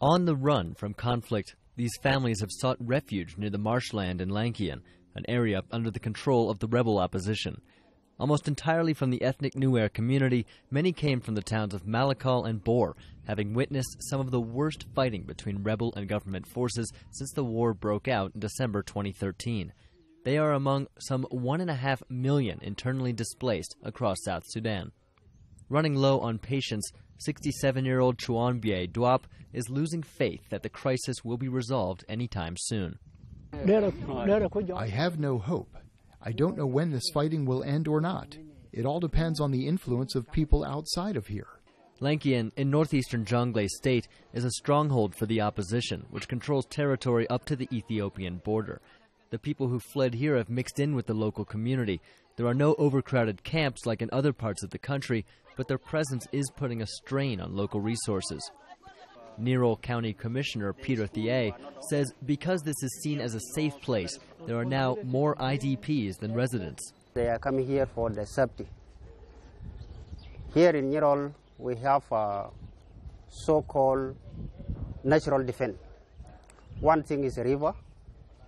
On the run from conflict, these families have sought refuge near the marshland in Lankien, an area under the control of the rebel opposition. Almost entirely from the ethnic Nuer community, many came from the towns of Malakal and Bor, having witnessed some of the worst fighting between rebel and government forces since the war broke out in December 2013. They are among some 1.5 million internally displaced across South Sudan. Running low on patience, 67-year-old Chuanbie Duap is losing faith that the crisis will be resolved anytime soon. I have no hope. I don't know when this fighting will end or not. It all depends on the influence of people outside of here. Lankien in northeastern Jonglei state is a stronghold for the opposition, which controls territory up to the Ethiopian border. The people who fled here have mixed in with the local community. There are no overcrowded camps like in other parts of the country, but their presence is putting a strain on local resources. Nirol County Commissioner Peter Thier says because this is seen as a safe place, there are now more IDPs than residents. They are coming here for the safety. Here in Nirol, we have a so-called natural defense. One thing is a river,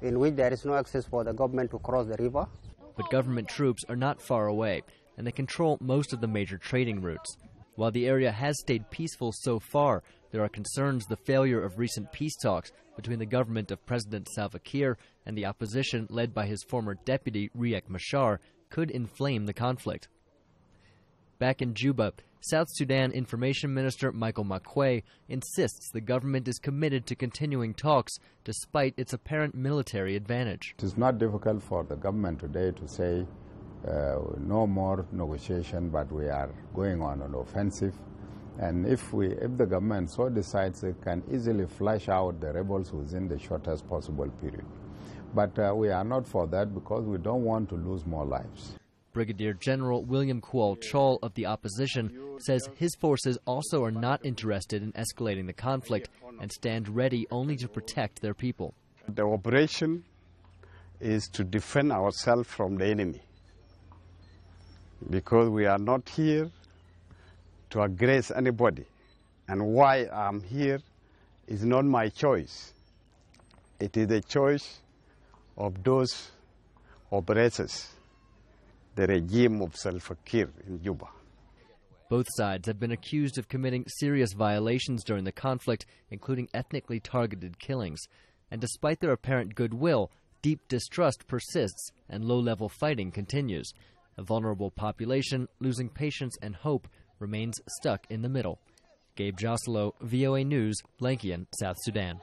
in which there is no access for the government to cross the river. But government troops are not far away, and they control most of the major trading routes. While the area has stayed peaceful so far, there are concerns the failure of recent peace talks between the government of President Salva Kiir and the opposition led by his former deputy Riek Machar could inflame the conflict. Back in Juba, South Sudan Information Minister Michael Makwei insists the government is committed to continuing talks despite its apparent military advantage. It is not difficult for the government today to say no more negotiation, but we are going on an offensive. And if the government so decides, it can easily flush out the rebels within the shortest possible period. But we are not for that because we don't want to lose more lives. Brigadier General William Kual Chol of the opposition says his forces also are not interested in escalating the conflict and stand ready only to protect their people. The operation is to defend ourselves from the enemy, because we are not here to aggress anybody. And why I'm here is not my choice. It is the choice of those operators, the regime of Salva Kiir in Juba. Both sides have been accused of committing serious violations during the conflict, including ethnically targeted killings. And despite their apparent goodwill, deep distrust persists and low-level fighting continues. A vulnerable population, losing patience and hope, remains stuck in the middle. Gabe Joselo, VOA News, Lankien, South Sudan.